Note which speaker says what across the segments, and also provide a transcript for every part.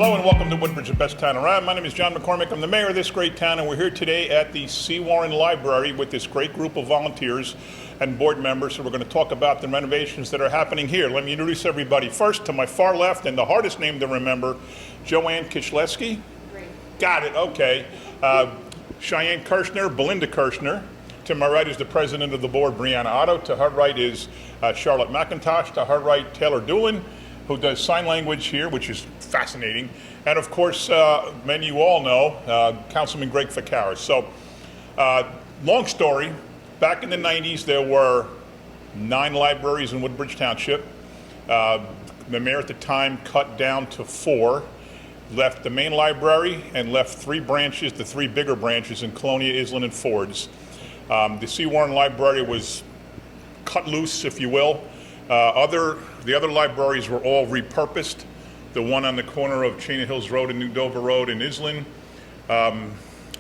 Speaker 1: Hello and welcome to Woodbridge, the best town around. My name is John McCormick. I'm the mayor of this great town, and we're here today at the Sewaren Library with this great group of volunteers and board members. So we're going to talk about the renovations that are happening here. Let me introduce everybody. First, to my far left, and the hardest name to remember, Joanne Kishleski. Great. Got it, okay. Cheyenne Kirshner, Belinda Kirshner. To my right is the president of the board, Brianna Otto. To her right is Charlotte McIntosh. To her right, Taylor Doolin, who does sign language here, which is fascinating. And of course, many of you all know, Councilman Greg Ficaris. So, long story, back in the 90s, there were 9 libraries in Woodbridge Township. The mayor at the time cut down to 4, left the main library and left 3 branches, the 3 bigger branches in Colonia, Island, and Fords. The Sewaren Library was cut loose, if you will. The other libraries were all repurposed. The one on the corner of Chain Hills Road and New Dover Road in Island, I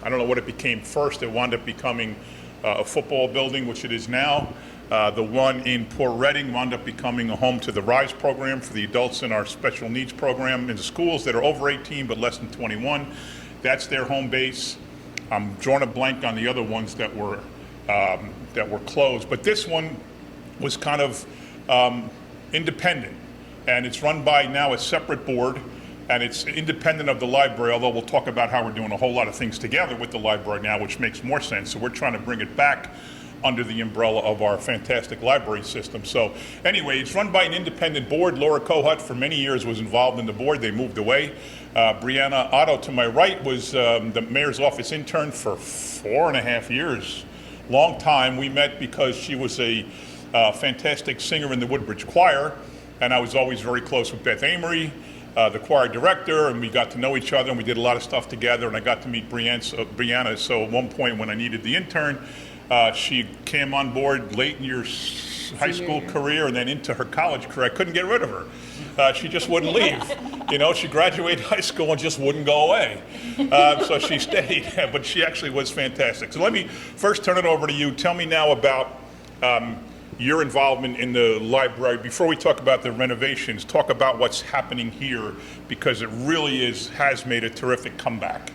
Speaker 1: don't know what it became first. It wound up becoming a football building, which it is now. The one in Port Reading wound up becoming a home to the RISE program for the adults in our special needs program in the schools that are over 18 but less than 21. That's their home base. I'm drawing a blank on the other ones that were closed, but this one was kind of independent, and it's run by now a separate board, and it's independent of the library, although we'll talk about how we're doing a whole lot of things together with the library now, which makes more sense. So we're trying to bring it back under the umbrella of our fantastic library system. So anyway, it's run by an independent board. Laura Kohut for many years was involved in the board. They moved away. Brianna Otto to my right was the mayor's office intern for 4.5 years. Long time. We met because she was a fantastic singer in the Woodbridge Choir, and I was always very close with Beth Amory, the choir director, and we got to know each other, and we did a lot of stuff together, and I got to meet Brianna. So at one point when I needed the intern, she came on board late in your high school career and then into her college career. I couldn't get rid of her. She just wouldn't leave. You know, she graduated high school and just wouldn't go away. So she stayed, but she actually was fantastic. So let me first turn it over to you. Tell me now about your involvement in the library. Before we talk about the renovations, talk about what's happening here, because it really has made a terrific comeback.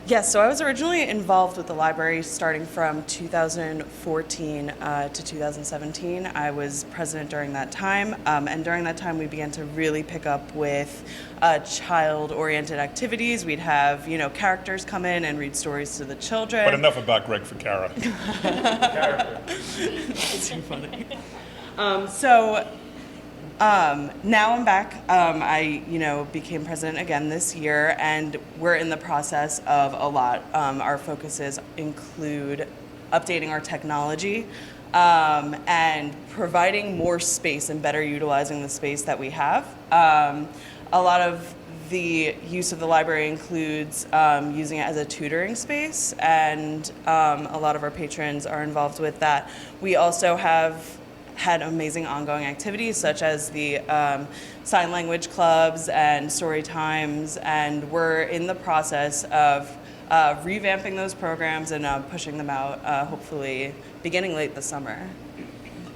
Speaker 2: Yes, so I was originally involved with the library starting from 2014 to 2017. I was president during that time, and during that time we began to really pick up with child-oriented activities. We'd have, characters come in and read stories to the children.
Speaker 1: But enough about Greg Ficaris.
Speaker 2: It's too funny. Now I'm back. I, became president again this year, and we're in the process of a lot. Our focuses include updating our technology and providing more space and better utilizing the space that we have. A lot of the use of the library includes using it as a tutoring space, and a lot of our patrons are involved with that. We also have had amazing ongoing activities such as the sign language clubs and story times, and we're in the process of revamping those programs and pushing them out, hopefully beginning late this summer.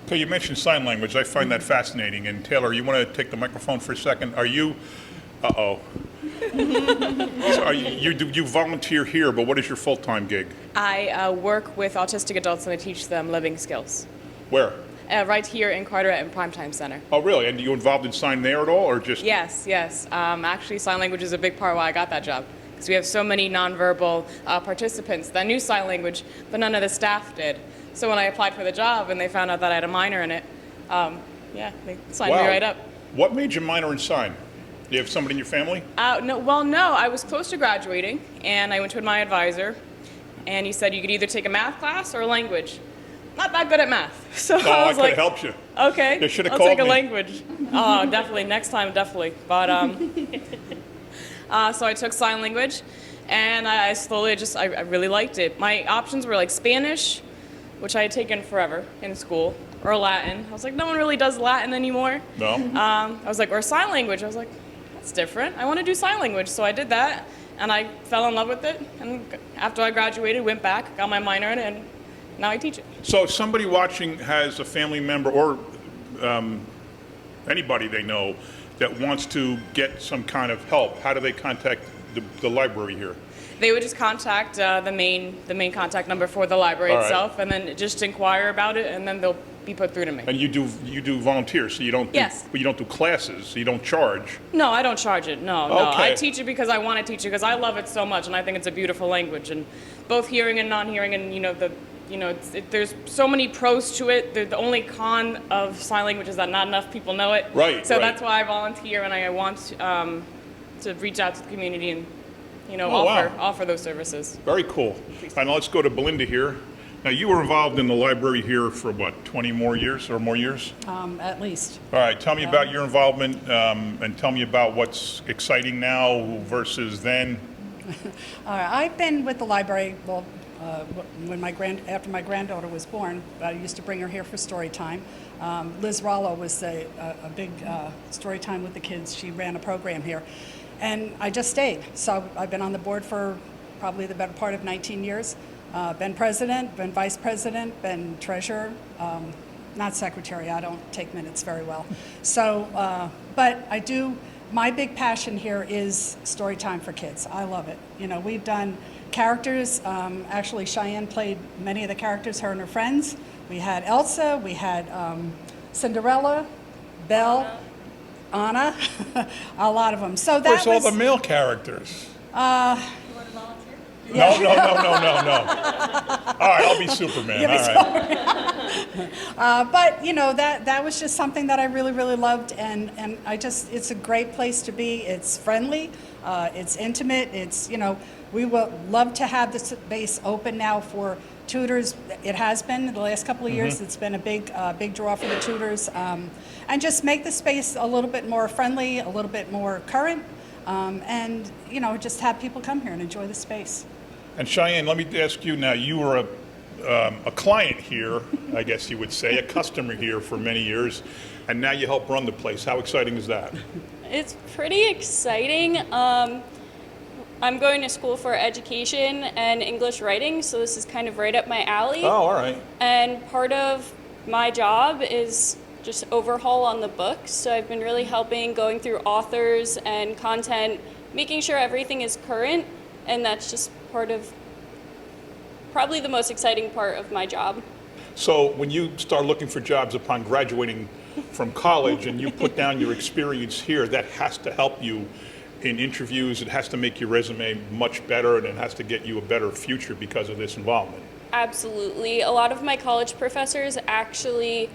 Speaker 1: Okay, you mentioned sign language. I find that fascinating. And Taylor, you want to take the microphone for a second? Are you, so you volunteer here, but what is your full-time gig?
Speaker 3: I work with autistic adults and I teach them living skills.
Speaker 1: Where?
Speaker 3: Right here in Carteret and Primetime Center.
Speaker 1: Oh, really? And are you involved in sign there at all, or just?
Speaker 3: Yes. Actually, sign language is a big part of why I got that job, because we have so many nonverbal participants that knew sign language, but none of the staff did. So when I applied for the job and they found out that I had a minor in it, they signed me right up.
Speaker 1: What made you minor in sign? Do you have somebody in your family?
Speaker 3: No. I was close to graduating, and I went to my advisor, and he said you could either take a math class or a language. Not that good at math, so I was like,
Speaker 1: could have helped you.
Speaker 3: Okay,
Speaker 1: You should have
Speaker 3: I'll
Speaker 1: called
Speaker 3: take a
Speaker 1: me.
Speaker 3: language. Oh, definitely, next time, definitely. But so I took sign language, and I slowly I really liked it. My options were like Spanish, which I had taken forever in school, or Latin. I was like, no one really does Latin anymore.
Speaker 1: No.
Speaker 3: I was like, or sign language. I was like, that's different. I want to do sign language, so I did that, and I fell in love with it. And after I graduated, went back, got my minor in it, and now I teach it.
Speaker 1: So if somebody watching has a family member or anybody they know that wants to get some kind of help, how do they contact the library here?
Speaker 3: They would just contact the main contact number for the library
Speaker 1: All right.
Speaker 3: itself, and then just inquire about it, and then they'll be put through to me.
Speaker 1: And you do volunteers, so you don't do,
Speaker 3: Yes.
Speaker 1: but you don't do classes, so you don't charge.
Speaker 3: No, I don't charge it. No.
Speaker 1: Okay.
Speaker 3: I teach it because I want to teach it because I love it so much, and I think it's a beautiful language, and both hearing and non-hearing, and there's so many pros to it. The only con of sign language is that not enough people know it.
Speaker 1: Right,
Speaker 3: So
Speaker 1: right.
Speaker 3: that's why I volunteer, and I want to reach out to the community and
Speaker 1: Oh, wow.
Speaker 3: offer those services.
Speaker 1: Very cool. And let's go to Belinda here. Now, you were involved in the library here for what, 20 more years or more years?
Speaker 4: At least.
Speaker 1: All right, tell me about your involvement and tell me about what's exciting now versus then.
Speaker 4: I've been with the library, well, after my granddaughter was born, I used to bring her here for story time. Liz Rollo was a big story time with the kids. She ran a program here. And I just stayed. So I've been on the board for probably the better part of 19 years. Been president, been vice president, been treasurer, not secretary. I don't take minutes very well. So, but I do, my big passion here is story time for kids. I love it. We've done characters. Actually, Cheyenne played many of the characters, her and her friends. We had Elsa, we had Cinderella, Belle, Anna, a lot of them. So that
Speaker 1: Where's all
Speaker 4: was
Speaker 1: the male characters?
Speaker 4: Yeah.
Speaker 1: No. All right, I'll be Superman. All right.
Speaker 4: But that was just something that I really, really loved, and it's a great place to be. It's friendly, it's intimate. It's we will love to have the space open now for tutors. It has been the last couple of years. It's been a big draw for the tutors, and just make the space a little bit more friendly, a little bit more current, and just have people come here and enjoy the space.
Speaker 1: And Cheyenne, let me ask you now, you were a client here, I guess you would say, a customer here for many years, and now you help run the place. How exciting is that?
Speaker 5: It's pretty exciting. I'm going to school for education and English writing, so this is kind of right up my alley.
Speaker 1: Oh, all right.
Speaker 5: And part of my job is just overhaul on the books. So I've been really helping going through authors and content, making sure everything is current, and that's just part of probably the most exciting part of my job.
Speaker 1: So when you start looking for jobs upon graduating from college and you put down your experience here, that has to help you in interviews. It has to make your resume much better, and it has to get you a better future because of this involvement.
Speaker 5: Absolutely. A lot of my college professors actually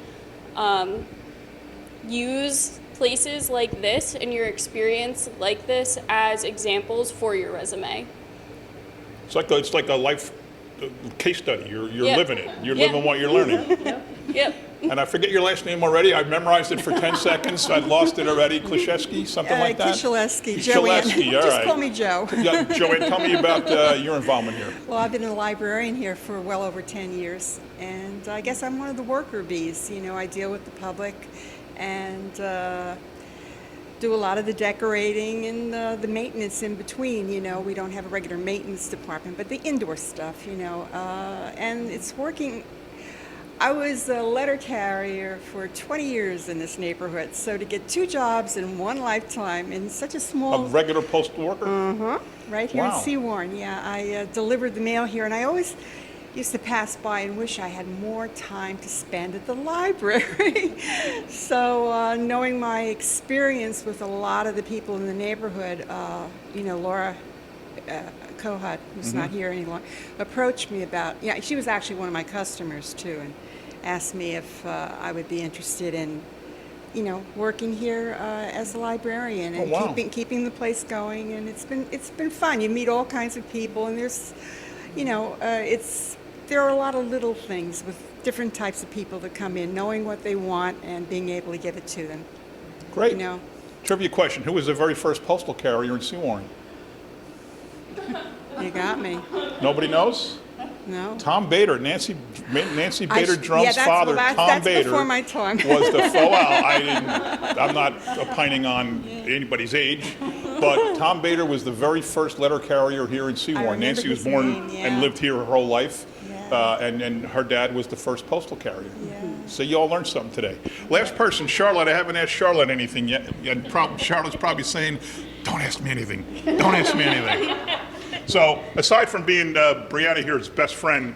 Speaker 5: use places like this and your experience like this as examples for your resume.
Speaker 1: It's like a life case study. You're
Speaker 5: Yeah.
Speaker 1: living it. You're
Speaker 5: Yeah.
Speaker 1: living what you're learning.
Speaker 5: Yep.
Speaker 1: And I forget your last name already. I've memorized it for 10 seconds. I'd lost it already. Klishevsky, something like that?
Speaker 6: Kishaleski, Joanne.
Speaker 1: Kishaleski, all
Speaker 6: Just
Speaker 1: right.
Speaker 6: call me Joe.
Speaker 1: Yeah, Joanne, tell me about your involvement here.
Speaker 6: Well, I've been a librarian here for well over 10 years, and I guess I'm one of the worker bees. I deal with the public and do a lot of the decorating and the maintenance in between. We don't have a regular maintenance department, but the indoor stuff, and it's working. I was a letter carrier for 20 years in this neighborhood, so to get 2 jobs in one lifetime in such a
Speaker 1: A
Speaker 6: small...
Speaker 1: regular postal worker?
Speaker 6: Right here
Speaker 1: Wow.
Speaker 6: in Sewaren, yeah. I delivered the mail here, and I always used to pass by and wish I had more time to spend at the library. So knowing my experience with a lot of the people in the neighborhood, Laura Kohut, who's not here any longer, approached me about, she was actually one of my customers too, and asked me if I would be interested in, working here as a librarian and
Speaker 1: wow.
Speaker 6: keeping the place going. And it's been fun. You meet all kinds of people, and there's, there are a lot of little things with different types of people that come in, knowing what they want and being able to give it to them.
Speaker 1: Great. Trivia question. Who was the very first postal carrier in Sewaren?
Speaker 6: You got me.
Speaker 1: Nobody knows?
Speaker 6: No.
Speaker 1: Tom Bader, Nancy Bader Drum's father, Tom
Speaker 6: that's
Speaker 1: Bader,
Speaker 6: before my time.
Speaker 1: was the I'm not opining on anybody's age, but Tom Bader was the very first letter carrier here in Sewaren.
Speaker 6: remember
Speaker 1: Nancy was
Speaker 6: his
Speaker 1: born
Speaker 6: name, yeah.
Speaker 1: and lived here her whole life,
Speaker 6: Yeah.
Speaker 1: and her dad was the first postal carrier.
Speaker 6: Yeah.
Speaker 1: So you all learned something today. Last person, Charlotte. I haven't asked Charlotte anything yet. And Charlotte's probably saying, don't ask me anything. Don't ask me anything. So aside from being Brianna here's best friend,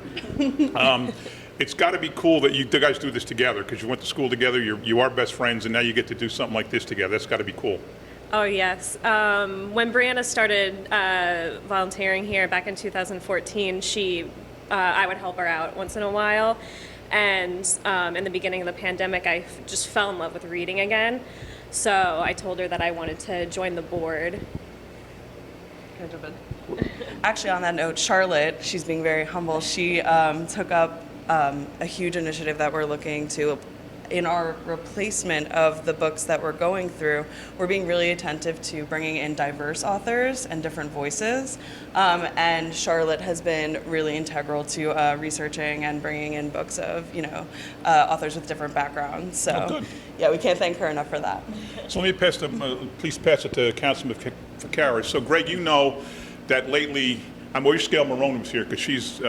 Speaker 1: it's got to be cool that you guys do this together because you went to school together, you are best friends, and now you get to do something like this together. That's got to be cool.
Speaker 7: Oh, yes. When Brianna started volunteering here back in 2014, I would help her out once in a while. And in the beginning of the pandemic, I just fell in love with reading again. So I told her that I wanted to join the board.
Speaker 2: Can I jump in? Actually, on that note, Charlotte, she's being very humble. She took up a huge initiative that we're looking to. In our replacement of the books that we're going through, we're being really attentive to bringing in diverse authors and different voices. And Charlotte has been really integral to researching and bringing in books of, authors with different backgrounds. So,
Speaker 1: good.
Speaker 2: Yeah, we can't thank her enough for that.
Speaker 1: So let me please pass it to Councilman Ficaris. So Greg, you know that lately, I wish Gail Marone was here because she's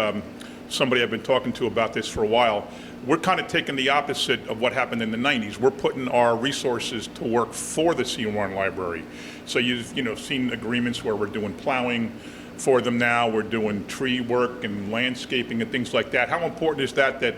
Speaker 1: somebody I've been talking to about this for a while. We're kind of taking the opposite of what happened in the 90s. We're putting our resources to work for the Sewaren Library. So you've seen agreements where we're doing plowing for them now. We're doing tree work and landscaping and things like that. How important is that the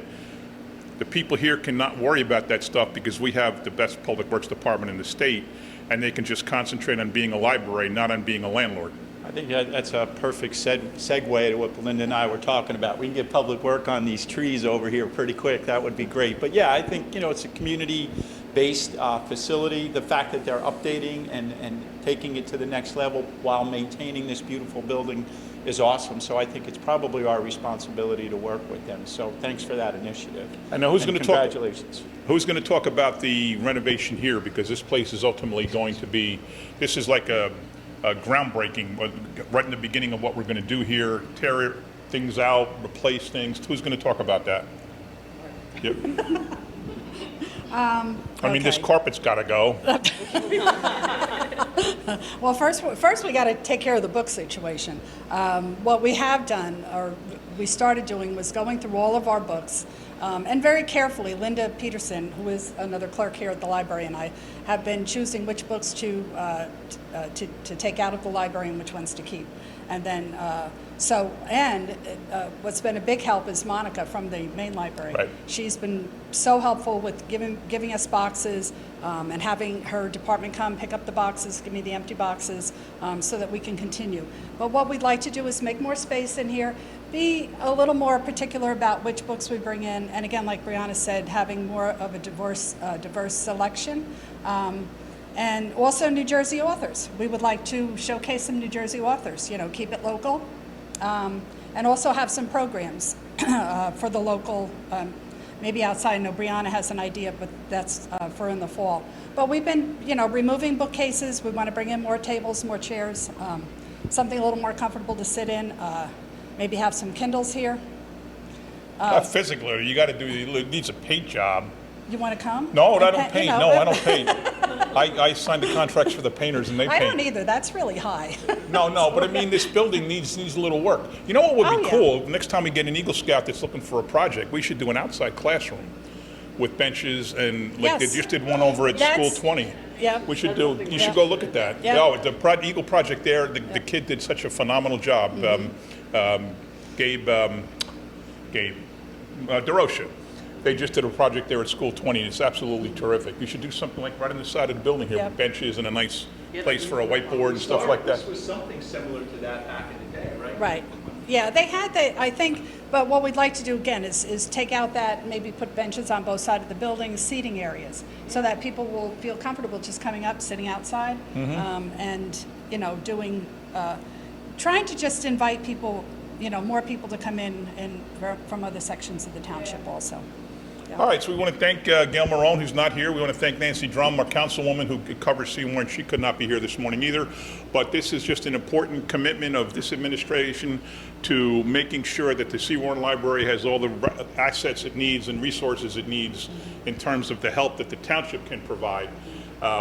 Speaker 1: people here cannot worry about that stuff because we have the best public works department in the state and they can just concentrate on being a library, not on being a landlord?
Speaker 8: I think that's a perfect segue to what Belinda and I were talking about. We can get public work on these trees over here pretty quick. That would be great. But yeah, I think it's a community-based facility. The fact that they're updating and taking it to the next level while maintaining this beautiful building is awesome. So I think it's probably our responsibility to work with them. So thanks for that initiative.
Speaker 1: I know who's going to talk.
Speaker 8: Congratulations.
Speaker 1: Who's going to talk about the renovation here? Because this place is ultimately going to be. This is like a groundbreaking, right in the beginning of what we're going to do here, tear things out, replace things. Who's going to talk about that? Yep. I mean, this carpet's got to go.
Speaker 4: Well, first we got to take care of the book situation. What we have done, or we started doing, was going through all of our books, and very carefully, Linda Peterson, who is another clerk here at the library, and I have been choosing which books to take out of the library and which ones to keep. And then, what's been a big help is Monica from the main library.
Speaker 1: Right.
Speaker 4: She's been so helpful with giving us boxes and having her department come pick up the boxes, give me the empty boxes, so that we can continue. But what we'd like to do is make more space in here, be a little more particular about which books we bring in, and again, like Brianna said, having more of a diverse selection. And also New Jersey authors. We would like to showcase some New Jersey authors, keep it local, and also have some programs for the local, maybe outside. I know Brianna has an idea, but that's for in the fall. But we've been, removing bookcases. We want to bring in more tables, more chairs, something a little more comfortable to sit in, maybe have some Kindles here.
Speaker 1: Physically, you got to do. It needs a paint job.
Speaker 4: You want to come?
Speaker 1: No, I don't paint. No, I don't paint. I signed the contracts for the painters, and they paint.
Speaker 4: I don't either. That's really high.
Speaker 1: No, but I mean, this building needs a little work. You know what would be
Speaker 4: yeah.
Speaker 1: cool? Next time we get an Eagle Scout that's looking for a project, we should do an outside classroom with benches and like they
Speaker 4: Yes.
Speaker 1: just did one over at School
Speaker 4: That's-
Speaker 1: 20.
Speaker 4: Yeah.
Speaker 1: We should do. You should go look at that.
Speaker 4: Yeah.
Speaker 1: No, the Eagle project there. The kid did such a phenomenal job. Gabe DeRocha. They just did a project there at School 20, and it's absolutely terrific. You should do something like right on the side of the building here
Speaker 4: Yep.
Speaker 1: with benches and a nice place for a whiteboard and stuff like that.
Speaker 8: This was something similar to that back in the day, right?
Speaker 4: Right. Yeah, they had that, I think, but what we'd like to do again is take out that, maybe put benches on both sides of the building, seating areas, so that people will feel comfortable just coming up, sitting outside, and, doing, trying to just invite people, more people to come in and from other sections of the township also. Yeah.
Speaker 1: All right, so we want to thank Gail Marone, who's not here. We want to thank Nancy Drum, our councilwoman who covers Sewaren. She could not be here this morning either. But this is just an important commitment of this administration to making sure that the Sewaren Library has all the assets it needs and resources it needs in terms of the help that the township can provide,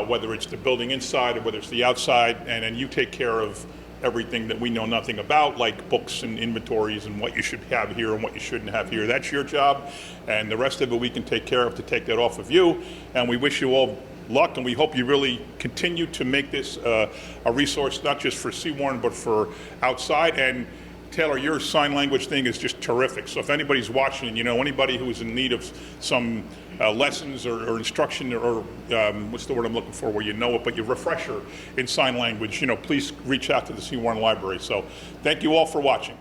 Speaker 1: whether it's the building inside or whether it's the outside, and then you take care of everything that we know nothing about, like books and inventories and what you should have here and what you shouldn't have here. That's your job, and the rest of it we can take care of to take that off of you. And we wish you all luck, and we hope you really continue to make this a resource not just for Sewaren but for outside. And Taylor, your sign language thing is just terrific. So if anybody's watching, you know, anybody who is in need of some lessons or instruction or what's the word I'm looking for, where you know it, but your refresher in sign language, you know, please reach out to the Sewaren Library. So thank you all for watching.